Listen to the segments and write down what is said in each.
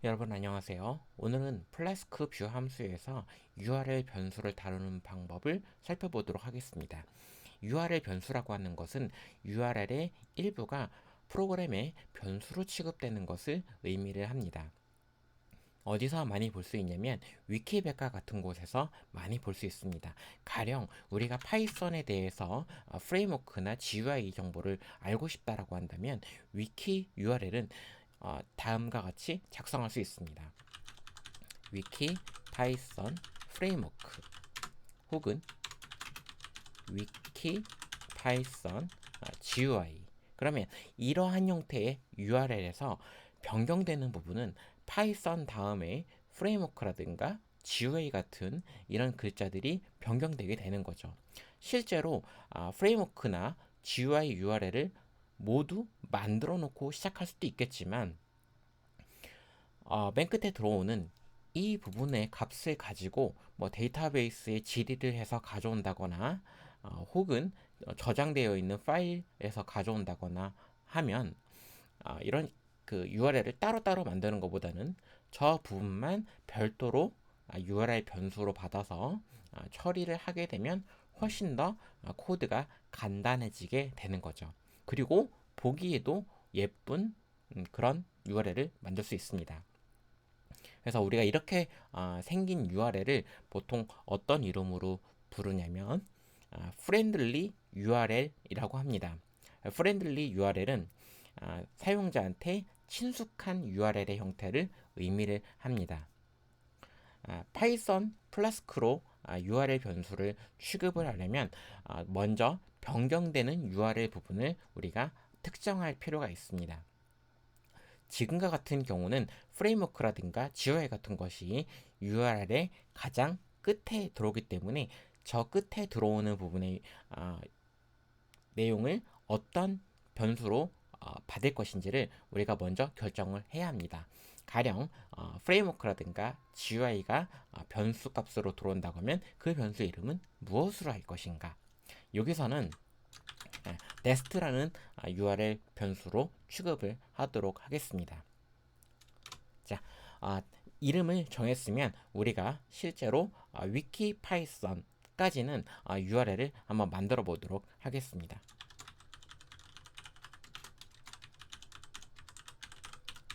여러분 안녕하세요. 오늘은 플래스크 뷰 함수에서 URL 변수를 다루는 방법을 살펴보도록 하겠습니다. URL 변수라고 하는 것은 URL의 일부가 프로그램의 변수로 취급되는 것을 의미를 합니다. 어디서 많이 볼 수 있냐면 위키백과 같은 곳에서 많이 볼 수 있습니다. 가령 우리가 파이썬에 대해서 프레임워크나 GUI 정보를 알고 싶다라고 한다면 위키 URL은 다음과 같이 작성할 수 있습니다. 위키 파이썬 프레임워크 혹은 위키 파이썬 GUI. 그러면 이러한 형태의 URL에서 변경되는 부분은 파이썬 다음에 프레임워크라든가 GUI 같은 이런 글자들이 변경되게 되는 거죠. 실제로 프레임워크나 GUI URL을 모두 만들어 놓고 시작할 수도 있겠지만 맨 끝에 들어오는 이 부분의 값을 가지고 뭐 데이터베이스에 질의를 해서 가져온다거나 혹은 저장되어 있는 파일에서 가져온다거나 하면 이런 그 URL을 따로따로 만드는 것보다는 저 부분만 별도로 URL 변수로 받아서 처리를 하게 되면 훨씬 더 코드가 간단해지게 되는 거죠. 그리고 보기에도 예쁜 그런 URL을 만들 수 있습니다. 그래서 우리가 이렇게 생긴 URL을 보통 어떤 이름으로 부르냐면 friendly URL이라고 합니다. friendly URL은 사용자한테 친숙한 URL의 형태를 의미를 합니다. 파이썬 플라스크로 URL 변수를 취급을 하려면 먼저 변경되는 URL 부분을 우리가 특정할 필요가 있습니다. 지금과 같은 경우는 프레임워크라든가 GUI 같은 것이 URL의 가장 끝에 들어오기 때문에 저 끝에 들어오는 부분의 내용을 어떤 변수로 받을 것인지를 우리가 먼저 결정을 해야 합니다. 가령 프레임워크라든가 GUI가 변수 값으로 들어온다고 하면 그 변수 이름은 무엇으로 할 것인가. 여기서는 nest라는 URL 변수로 취급을 하도록 하겠습니다. 자, 이름을 정했으면 우리가 실제로 위키파이썬까지는 URL을 한번 만들어 보도록 하겠습니다.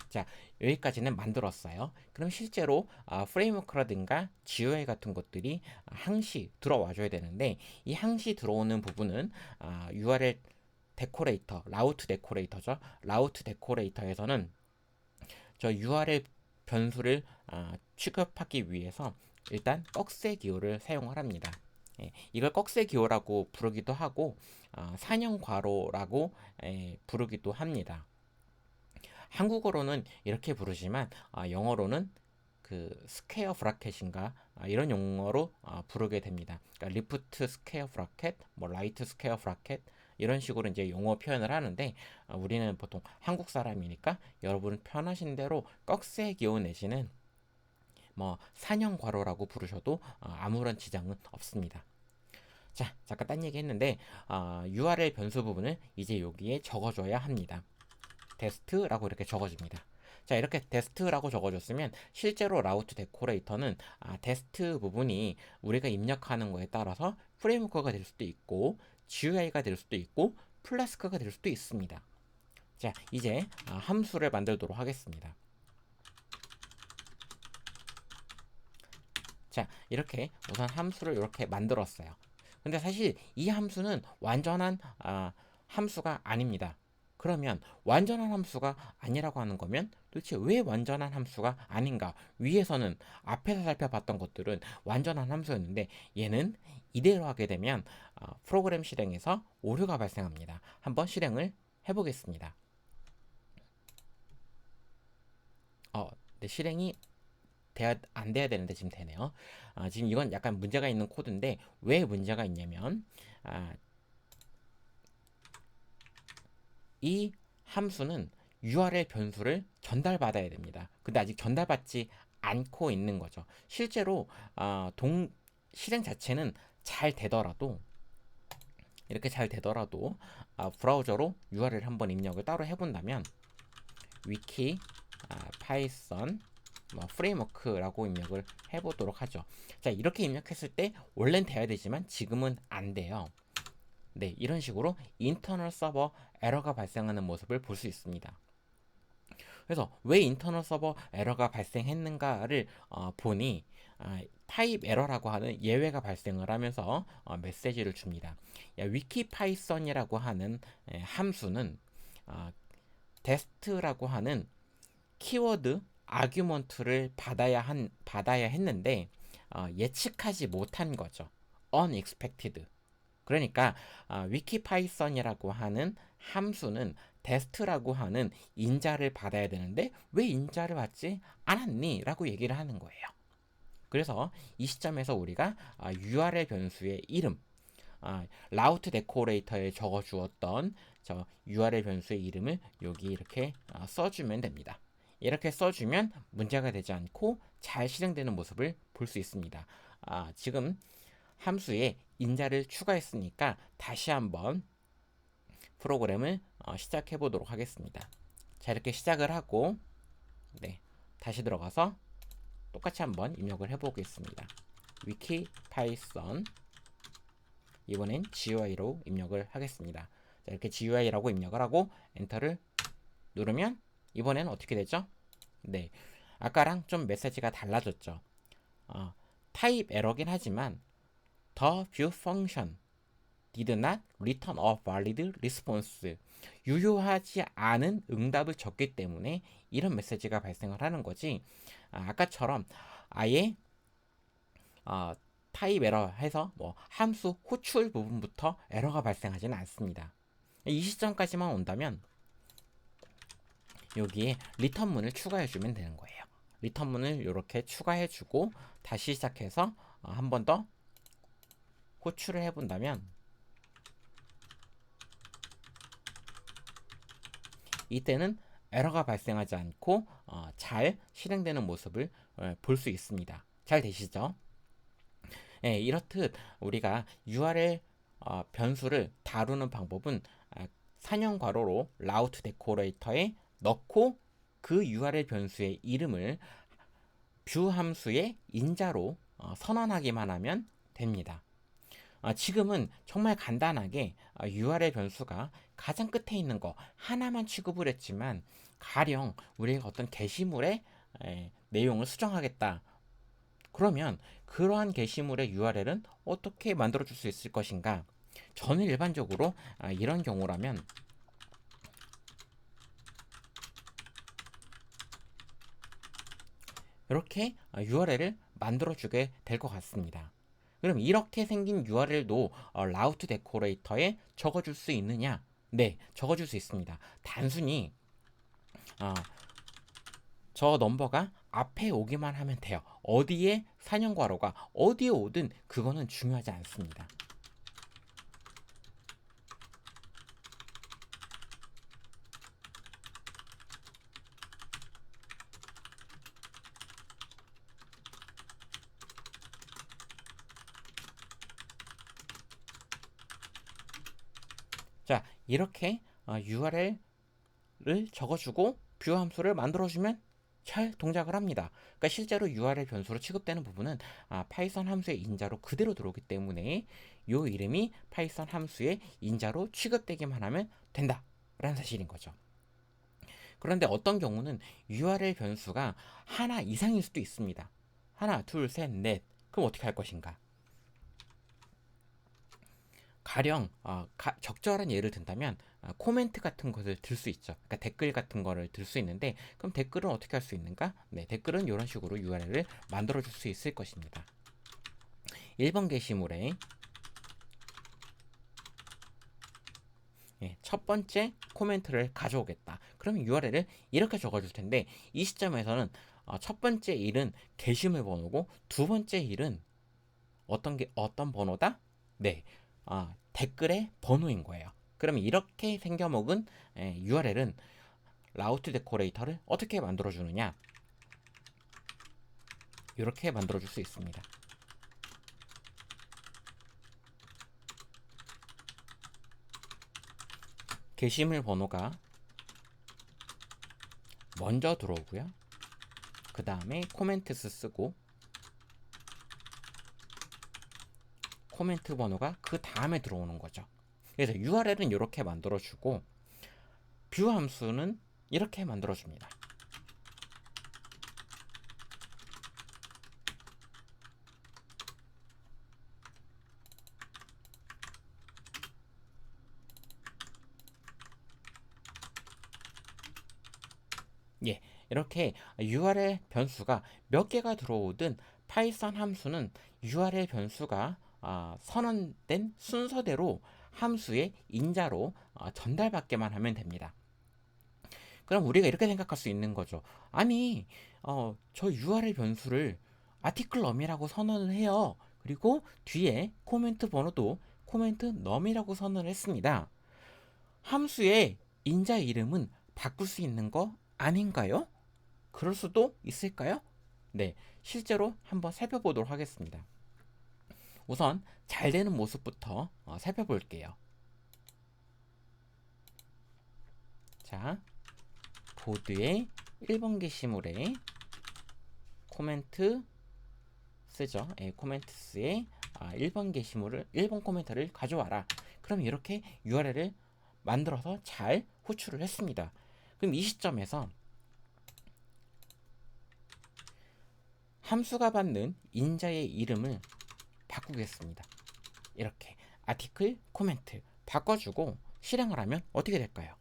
자, 여기까지는 만들었어요. 그럼 실제로 프레임워크라든가 GUI 같은 것들이 항시 들어와 줘야 되는데 이 항시 들어오는 부분은 URL 데코레이터, 라우트 데코레이터죠. 라우트 데코레이터에서는 저 URL 변수를 취급하기 위해서 일단 꺽쇠 기호를 사용을 합니다. 이걸 꺽쇠 기호라고 부르기도 하고 사형 괄호라고 부르기도 합니다. 한국어로는 이렇게 부르지만 영어로는 그 스퀘어 브라켓인가 이런 용어로 부르게 됩니다. 그러니까 리프트 스퀘어 브라켓, 뭐 라이트 스퀘어 브라켓 이런 식으로 이제 용어 표현을 하는데 우리는 보통 한국 사람이니까 여러분 편하신 대로 꺽쇠 기호 내지는 뭐 사형 괄호라고 부르셔도 아무런 지장은 없습니다. 자, 잠깐 딴 얘기 했는데 URL 변수 부분을 이제 여기에 적어줘야 합니다. 데스트라고 이렇게 적어줍니다. 자, 이렇게 데스트라고 적어줬으면 실제로 라우트 데코레이터는 데스트 부분이 우리가 입력하는 거에 따라서 프레임워크가 될 수도 있고 GUI가 될 수도 있고 플래스크가 될 수도 있습니다. 자, 이제 함수를 만들도록 하겠습니다. 자, 이렇게 우선 함수를 이렇게 만들었어요. 근데 사실 이 함수는 완전한 함수가 아닙니다. 그러면 완전한 함수가 아니라고 하는 거면 도대체 왜 완전한 함수가 아닌가? 위에서는 앞에서 살펴봤던 것들은 완전한 함수였는데 얘는 이대로 하게 되면 프로그램 실행에서 오류가 발생합니다. 한번 실행을 해보겠습니다. 네, 실행이 안 돼야 되는데 지금 되네요. 지금 이건 약간 문제가 있는 코드인데 왜 문제가 있냐면 이 함수는 URL 변수를 전달받아야 됩니다. 근데 아직 전달받지 않고 있는 거죠. 실제로 실행 자체는 잘 되더라도 이렇게 잘 되더라도 브라우저로 URL 한번 입력을 따로 해본다면 위키 파이썬 프레임워크라고 입력을 해보도록 하죠. 자, 이렇게 입력했을 때 원래는 돼야 되지만 지금은 안 돼요. 네, 이런 식으로 인터널 서버 에러가 발생하는 모습을 볼 수 있습니다. 그래서 왜 인터널 서버 에러가 발생했는가를 보니 타입 에러라고 하는 예외가 발생을 하면서 메시지를 줍니다. 위키파이썬이라고 하는 함수는 데스트라고 하는 키워드 아규먼트를 받아야 했는데 예측하지 못한 거죠. unexpected. 그러니까 위키파이썬이라고 하는 함수는 데스트라고 하는 인자를 받아야 되는데 왜 인자를 받지 않았니? 라고 얘기를 하는 거예요. 그래서 이 시점에서 우리가 URL 변수의 이름, 라우트 데코레이터에 적어 주었던 저 URL 변수의 이름을 여기 이렇게 써주면 됩니다. 이렇게 써주면 문제가 되지 않고 잘 실행되는 모습을 볼 수 있습니다. 지금 함수에 인자를 추가했으니까 다시 한번 프로그램을 시작해 보도록 하겠습니다. 자, 이렇게 시작을 하고 네, 다시 들어가서 똑같이 한번 입력을 해보겠습니다. 위키 파이썬 이번엔 GUI로 입력을 하겠습니다. 자, 이렇게 GUI라고 입력을 하고 엔터를 누르면 이번엔 어떻게 되죠? 네, 아까랑 좀 메시지가 달라졌죠. 타입 에러긴 하지만 The view function did not return a valid response. 유효하지 않은 응답을 줬기 때문에 이런 메시지가 발생을 하는 거지. 아까처럼 아예 타입 에러 해서 함수 호출 부분부터 에러가 발생하지는 않습니다. 이 시점까지만 온다면 여기에 리턴문을 추가해주면 되는 거예요. 리턴문을 이렇게 추가해주고 다시 시작해서 한 번 더 호출을 해본다면 이때는 에러가 발생하지 않고 잘 실행되는 모습을 볼 수 있습니다. 잘 되시죠? 예, 이렇듯 우리가 URL 변수를 다루는 방법은 사냥 괄호로 라우트 데코레이터에 넣고 그 URL 변수의 이름을 뷰 함수의 인자로 선언하기만 하면 됩니다. 지금은 정말 간단하게 URL 변수가 가장 끝에 있는 거 하나만 취급을 했지만 가령 우리가 어떤 게시물의 내용을 수정하겠다. 그러면 그러한 게시물의 URL은 어떻게 만들어줄 수 있을 것인가? 저는 일반적으로 이런 경우라면 이렇게 URL을 만들어주게 될 것 같습니다. 그럼 이렇게 생긴 URL도 라우트 데코레이터에 적어줄 수 있느냐? 네, 적어줄 수 있습니다. 단순히 저 넘버가 앞에 오기만 하면 돼요. 어디에 사냥괄호가 어디에 오든 그거는 중요하지 않습니다. 자, 이렇게 URL을 적어주고 뷰 함수를 만들어주면 잘 동작을 합니다. 그러니까 실제로 URL 변수로 취급되는 부분은 파이썬 함수의 인자로 그대로 들어오기 때문에 이 이름이 파이썬 함수의 인자로 취급되기만 하면 된다 라는 사실인 거죠. 그런데 어떤 경우는 URL 변수가 하나 이상일 수도 있습니다. 하나, 둘, 셋, 넷. 그럼 어떻게 할 것인가? 가령 적절한 예를 든다면 코멘트 같은 것을 들 수 있죠. 그러니까 댓글 같은 거를 들 수 있는데 그럼 댓글은 어떻게 할 수 있는가? 네, 댓글은 이런 식으로 URL을 만들어 줄 수 있을 것입니다. 1번 게시물에 첫 번째 코멘트를 가져오겠다. 그러면 URL을 이렇게 적어줄 텐데 이 시점에서는 첫 번째 일은 게시물 번호고 두 번째 일은 어떤 번호다? 네, 댓글의 번호인 거예요. 그러면 이렇게 생겨먹은 URL은 라우트 데코레이터를 어떻게 만들어주느냐? 이렇게 만들어줄 수 있습니다. 게시물 번호가 먼저 들어오고요. 그 다음에 코멘트스 쓰고 코멘트 번호가 그 다음에 들어오는 거죠. 그래서 URL은 이렇게 만들어주고 뷰 함수는 이렇게 만들어줍니다. 예, 이렇게 URL 변수가 몇 개가 들어오든 파이썬 함수는 URL 변수가 선언된 순서대로 함수의 인자로 전달받게만 하면 됩니다. 그럼 우리가 이렇게 생각할 수 있는 거죠. 아니, 저 URL 변수를 아티클 num이라고 선언을 해요. 그리고 뒤에 코멘트 번호도 코멘트 num이라고 선언을 했습니다. 함수의 인자 이름은 바꿀 수 있는 거 아닌가요? 그럴 수도 있을까요? 네, 실제로 한번 살펴보도록 하겠습니다. 우선 잘 되는 모습부터 살펴볼게요. 자, 보드의 1번 게시물에 코멘트 쓰죠. 코멘트스에 1번 게시물을 1번 코멘트를 가져와라. 그럼 이렇게 URL을 만들어서 잘 호출을 했습니다. 그럼 이 시점에서 함수가 받는 인자의 이름을 바꾸겠습니다. 이렇게 아티클 코멘트 바꿔주고 실행을 하면 어떻게 될까요?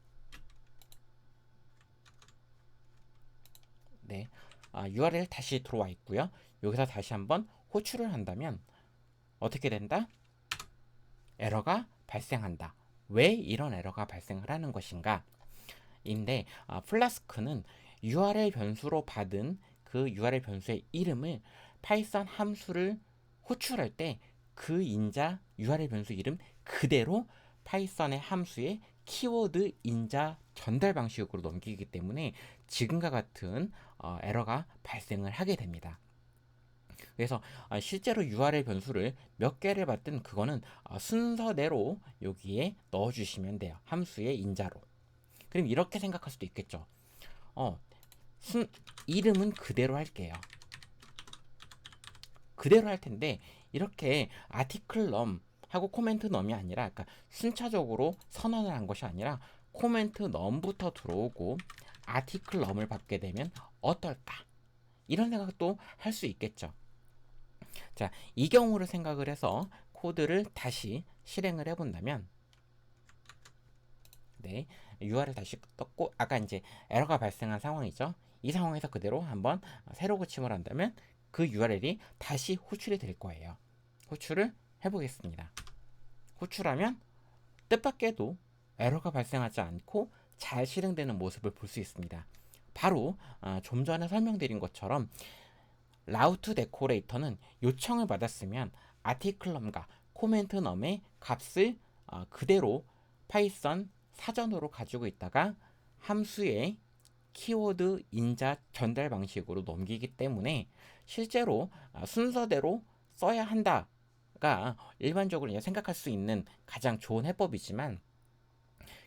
네, URL 다시 들어와 있고요. 여기서 다시 한번 호출을 한다면 어떻게 된다? 에러가 발생한다. 왜 이런 에러가 발생을 하는 것인가? 인데 플라스크는 URL 변수로 받은 그 URL 변수의 이름을 파이썬 함수를 호출할 때 그 인자 URL 변수 이름 그대로 파이썬의 함수의 키워드 인자 전달 방식으로 넘기기 때문에 지금과 같은 에러가 발생을 하게 됩니다. 그래서 실제로 URL 변수를 몇 개를 받든 그거는 순서대로 여기에 넣어주시면 돼요. 함수의 인자로. 그럼 이렇게 생각할 수도 있겠죠. 이름은 그대로 할게요. 그대로 할 텐데 이렇게 아티클 넘 하고 코멘트 넘이 아니라 그러니까 순차적으로 선언을 한 것이 아니라 코멘트 넘부터 들어오고 아티클 넘을 받게 되면 어떨까? 이런 생각도 할 수 있겠죠. 자, 이 경우를 생각을 해서 코드를 다시 실행을 해본다면 네, URL 다시 떴고 아까 이제 에러가 발생한 상황이죠. 이 상황에서 그대로 한번 새로 고침을 한다면 그 URL이 다시 호출이 될 거예요. 호출을 해보겠습니다. 호출하면 뜻밖에도 에러가 발생하지 않고 잘 실행되는 모습을 볼 수 있습니다. 바로 좀 전에 설명드린 것처럼 라우트 데코레이터는 요청을 받았으면 아티클 넘과 코멘트 넘의 값을 그대로 파이썬 사전으로 가지고 있다가 함수의 키워드 인자 전달 방식으로 넘기기 때문에 실제로 순서대로 써야 한다가 일반적으로 생각할 수 있는 가장 좋은 해법이지만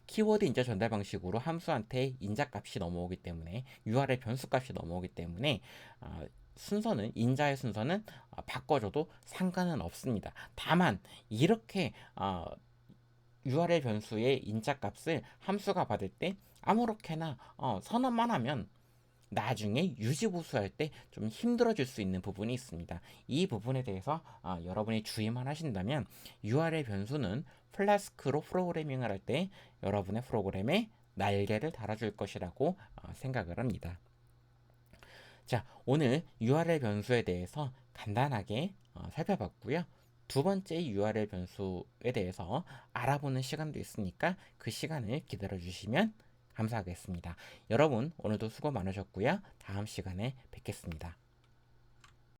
키워드 인자 전달 방식으로 함수한테 인자값이 넘어오기 때문에 URL 변수값이 넘어오기 때문에 순서는 인자의 순서는 바꿔줘도 상관은 없습니다. 다만 이렇게 URL 변수의 인자값을 함수가 받을 때 아무렇게나 선언만 하면 나중에 유지보수할 때 좀 힘들어질 수 있는 부분이 있습니다. 이 부분에 대해서 여러분이 주의만 하신다면 URL 변수는 플라스크로 프로그래밍을 할 때 여러분의 프로그램에 날개를 달아줄 것이라고 생각을 합니다. 자, 오늘 URL 변수에 대해서 간단하게 살펴봤고요. 두 번째 URL 변수에 대해서 알아보는 시간도 있으니까 그 시간을 기다려 주시면 감사하겠습니다. 여러분 오늘도 수고 많으셨고요. 다음 시간에 뵙겠습니다.